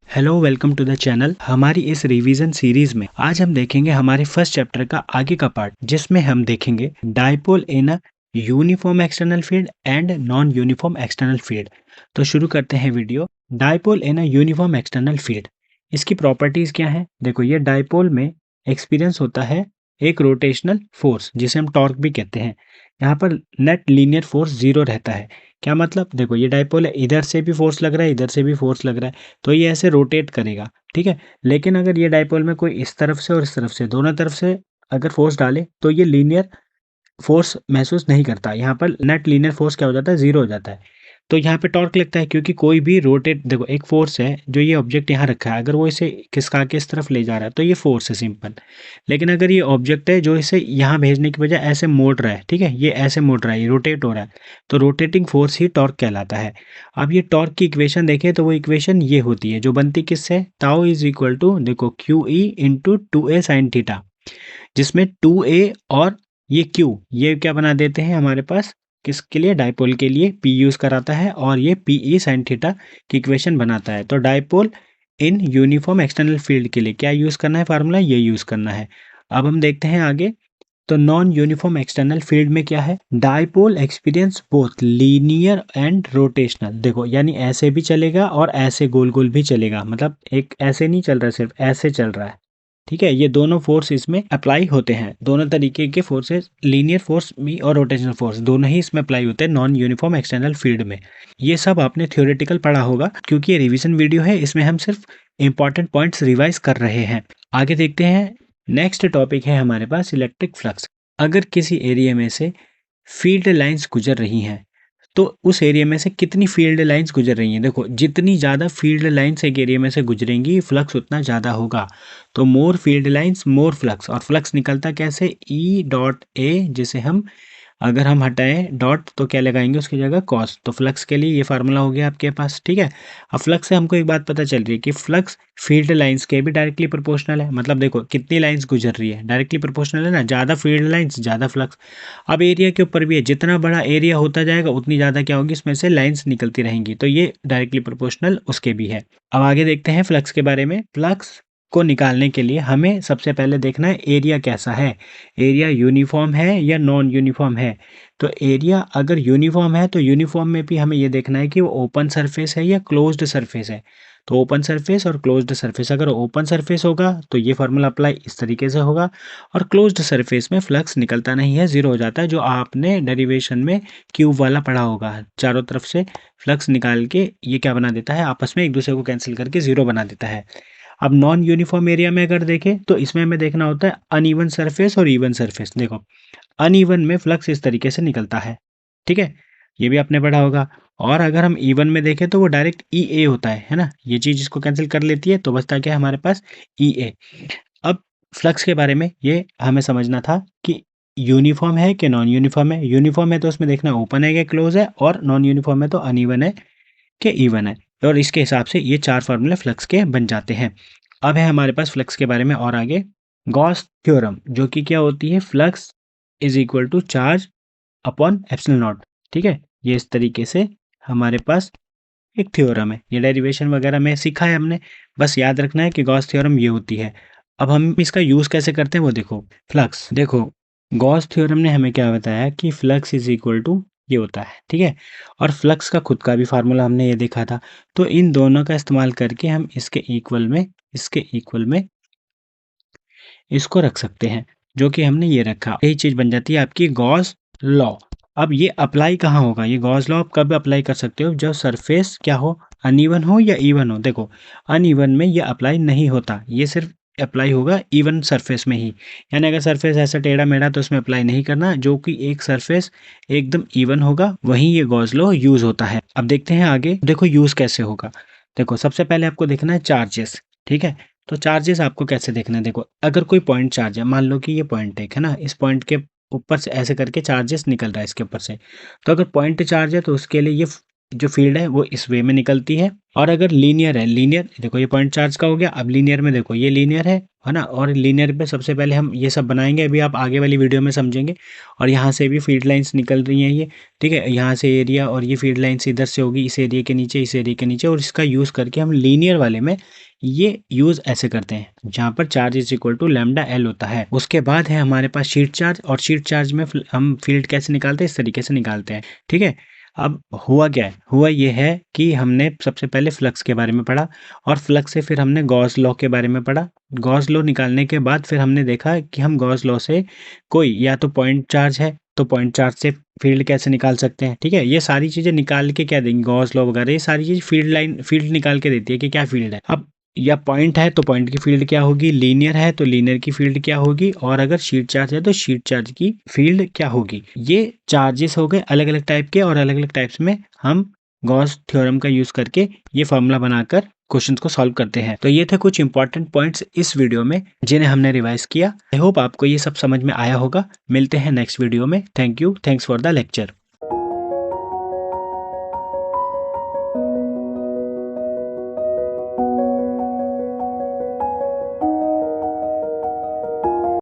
Hello welcome to the channel. हमारी इस revision series में आज हम देखेंगे हमारे फर्स्ट चैप्टर का आगे का पार्ट, जिसमें हम देखेंगे dipole in a uniform external field and non uniform external field. तो शुरू करते हैं video. Dipole in a uniform external field, इसकी प्रॉपर्टीज क्या है? देखो, ये डाइपोल में एक्सपीरियंस होता है एक रोटेशनल फोर्स जिसे हम टॉर्क भी कहते हैं। यहाँ पर नेट लीनियर फोर्स जीरो रहता है। क्या मतलब? देखो, ये डाइपोल है, इधर से भी फोर्स लग रहा है, इधर से भी फोर्स लग रहा है, तो ये ऐसे रोटेट करेगा, ठीक है। लेकिन अगर ये डाइपोल में कोई इस तरफ से और इस तरफ से, दोनों तरफ से अगर फोर्स डाले तो ये लीनियर फोर्स महसूस नहीं करता। यहाँ पर नेट लीनियर फोर्स क्या हो जाता है? जीरो हो जाता है। तो यहाँ पे टॉर्क लगता है, क्योंकि कोई भी रोटेट, देखो एक फोर्स है जो ये ऑब्जेक्ट यहाँ रखा है, अगर वो इसे खिसका के इस तरफ ले जा रहा है तो ये फोर्स है सिंपल। लेकिन अगर ये ऑब्जेक्ट है जो इसे यहाँ भेजने की बजाय ऐसे मोड़ रहा है, ठीक है, ये ऐसे मोड़ रहा है, ये रोटेट हो रहा है, तो रोटेटिंग फोर्स ही टॉर्क कहलाता है। अब ये टॉर्क की इक्वेशन देखें तो वो इक्वेशन ये होती है, जो बनती किससे? ताऊ इज इक्वल टू, देखो, क्यू ई इंटू टू ए साइन थीटा, जिसमें टू ए और ये क्यू, ये क्या बना देते हैं हमारे पास? किसके लिए? डाइपोल के लिए पी यूज कराता है, और ये पी ई साइन थीटा की इक्वेशन बनाता है। तो dipole in uniform external field के लिए क्या यूज करना है? फार्मूला ये यूज करना है। अब हम देखते हैं आगे। तो नॉन यूनिफॉर्म एक्सटर्नल फील्ड में क्या है? Dipole experience both linear and rotational. देखो, यानी ऐसे भी चलेगा और ऐसे गोल गोल भी चलेगा, मतलब एक ऐसे नहीं चल रहा, सिर्फ ऐसे चल रहा है, ठीक है। ये दोनों फोर्स इसमें अप्लाई होते हैं, दोनों तरीके के फोर्सेस, लीनियर फोर्स भी और रोटेशनल फोर्स, दोनों ही इसमें अप्लाई होते हैं नॉन यूनिफॉर्म एक्सटर्नल फील्ड में। ये सब आपने थ्योरेटिकल पढ़ा होगा, क्योंकि ये रिवीजन वीडियो है, इसमें हम सिर्फ इंपॉर्टेंट पॉइंट्स रिवाइज कर रहे हैं। आगे देखते हैं। नेक्स्ट टॉपिक है हमारे पास इलेक्ट्रिक फ्लक्स। अगर किसी एरिया में से फील्ड लाइंस गुजर रही हैं, तो उस एरिया में से कितनी फील्ड लाइंस गुजर रही हैं? देखो, जितनी ज़्यादा फील्ड लाइंस एक एरिया में से गुजरेंगी, फ्लक्स उतना ज़्यादा होगा। तो मोर फील्ड लाइंस मोर फ्लक्स। और फ्लक्स निकलता कैसे? ई डॉट ए, जिसे हम, अगर हम हटाएं डॉट तो क्या लगाएंगे उसकी जगह? कॉस। तो फ्लक्स के लिए ये फार्मूला हो गया आपके पास, ठीक है। अब फ्लक्स से हमको एक बात पता चल रही है कि फ्लक्स फील्ड लाइंस के भी डायरेक्टली प्रोपोर्शनल है। मतलब देखो, कितनी लाइंस गुजर रही है, डायरेक्टली प्रोपोर्शनल है ना। ज़्यादा फील्ड लाइंस ज़्यादा फ्लक्स। अब एरिया के ऊपर भी है, जितना बड़ा एरिया होता जाएगा उतनी ज़्यादा क्या होगी, इसमें से लाइंस निकलती रहेंगी, तो ये डायरेक्टली प्रोपोर्शनल उसके भी है। अब आगे देखते हैं फ्लक्स के बारे में। फ्लक्स को निकालने के लिए हमें सबसे पहले देखना है एरिया कैसा है, एरिया यूनिफॉर्म है या नॉन यूनिफॉर्म है। तो एरिया अगर यूनिफॉर्म है तो यूनिफॉर्म में भी हमें ये देखना है कि वो ओपन सरफेस है या क्लोज्ड सरफेस है। तो ओपन सरफेस और क्लोज्ड सरफेस, अगर ओपन सरफेस होगा तो ये फार्मूला अप्लाई इस तरीके से होगा, और क्लोज्ड सरफेस में फ्लक्स निकलता नहीं है, जीरो हो जाता है, जो आपने डेरिवेशन में क्यूब वाला पढ़ा होगा। चारों तरफ से फ्लक्स निकाल के ये क्या बना देता है? आपस में एक दूसरे को कैंसिल करके जीरो बना देता है। अब नॉन यूनिफॉर्म एरिया में अगर देखें तो इसमें हमें देखना होता है अनइवन सरफेस और इवन सरफेस। देखो, अनइवन में फ्लक्स इस तरीके से निकलता है, ठीक है, ये भी आपने पढ़ा होगा। और अगर हम इवन में देखें तो वो डायरेक्ट ई ए होता है ना, ये चीज़ इसको कैंसिल कर लेती है, तो बचता क्या है हमारे पास? ई ए। अब फ्लक्स के बारे में ये हमें समझना था कि यूनिफॉर्म है कि नॉन यूनिफॉर्म है। यूनिफॉर्म है तो उसमें देखना ओपन है कि क्लोज है, और नॉन यूनिफॉर्म है तो अनइवन है कि इवन है। और इसके हिसाब से ये चार फार्मूले फ्लक्स के बन जाते हैं। अब है हमारे पास फ्लक्स के बारे में और आगे गॉस थ्योरम, जो कि क्या होती है? Flux is equal to charge upon epsilon naught, ठीक है। ये इस तरीके से हमारे पास एक थ्योरम है, ये डेरिवेशन वगैरह में सीखा है हमने, बस याद रखना है कि गॉस थ्योरम ये होती है। अब हम इसका यूज कैसे करते हैं वो देखो। फ्लक्स, देखो, गॉस थ्योरम ने हमें क्या बताया कि फ्लक्स इज इक्वल टू ये होता है, ठीक है। और फ्लक्स का खुद का भी फार्मूला हमने ये देखा था। तो इन दोनों का इस्तेमाल करके हम इसके इक्वल में इसको रख सकते हैं, जो कि हमने ये रखा। यही चीज बन जाती है आपकी गॉस लॉ। अब ये अप्लाई कहाँ होगा? ये गॉस लॉ आप कब अप्लाई कर सकते हो? जब सरफेस क्या हो, अनइवन हो या इवन हो। देखो, अनइवन में ये अप्लाई नहीं होता, ये सिर्फ अप्लाई होगा इवन सरफेस में ही। यानी अगर सरफेस ऐसा टेढ़ा मेढ़ा तो उसमें अप्लाई नहीं करना, जो कि एक सरफेस एकदम इवन होगा वहीं ये गॉस लॉ यूज होता है। अब देखते हैं आगे, देखो यूज कैसे होगा। देखो, सबसे पहले आपको देखना है चार्जेस, ठीक है। तो चार्जेस आपको कैसे देखना है? देखो, अगर कोई पॉइंट चार्ज है, मान लो कि ये पॉइंट एक है ना, इस पॉइंट के ऊपर से ऐसे करके चार्जेस निकल रहा है इसके ऊपर से। तो अगर पॉइंट चार्ज है तो उसके लिए ये जो फील्ड है वो इस वे में निकलती है। और अगर लीनियर है, लीनियर देखो ये पॉइंट चार्ज का हो गया। अब लीनियर में देखो ये लीनियर है ना, और लीनियर पे सबसे पहले हम ये सब बनाएंगे, अभी आप आगे वाली वीडियो में समझेंगे। और यहाँ से भी फील्ड लाइंस निकल रही हैं ये, ठीक है, यहाँ से एरिया और ये फील्ड लाइंस इधर से होगी इस एरिया के नीचे, इस एरिया के नीचे, और इसका यूज़ करके हम लीनियर वाले में ये यूज़ ऐसे करते हैं जहाँ पर charge is equal to lambda L होता है। उसके बाद है हमारे पास शीट चार्ज, और शीट चार्ज में हम फील्ड कैसे निकालते हैं, इस तरीके से निकालते हैं, ठीक है। अब हुआ क्या है, हुआ ये है कि हमने सबसे पहले फ्लक्स के बारे में पढ़ा, और फ्लक्स से फिर हमने गॉस लॉ के बारे में पढ़ा। गॉस लॉ निकालने के बाद फिर हमने देखा कि हम गॉस लॉ से कोई या तो पॉइंट चार्ज है तो पॉइंट चार्ज से फील्ड कैसे निकाल सकते हैं, ठीक है। ये सारी चीज़ें निकाल के क्या देंगी, गॉस लॉ वगैरह ये सारी चीज़ फील्ड निकाल के देती है कि क्या फील्ड है। अब या पॉइंट है तो पॉइंट की फील्ड क्या होगी, लीनियर है तो लीनियर की फील्ड क्या होगी, और अगर शीट चार्ज है तो शीट चार्ज की फील्ड क्या होगी। ये चार्जेस हो गए अलग अलग टाइप के, और अलग अलग टाइप्स में हम गॉस थ्योरम का यूज करके ये फॉर्मूला बनाकर क्वेश्चंस को सॉल्व करते हैं। तो ये थे कुछ इंपॉर्टेंट पॉइंट्स इस वीडियो में जिन्हें हमने रिवाइज किया। आई होप आपको ये सब समझ में आया होगा। मिलते हैं नेक्स्ट वीडियो में। Thank you, thanks for the lecture.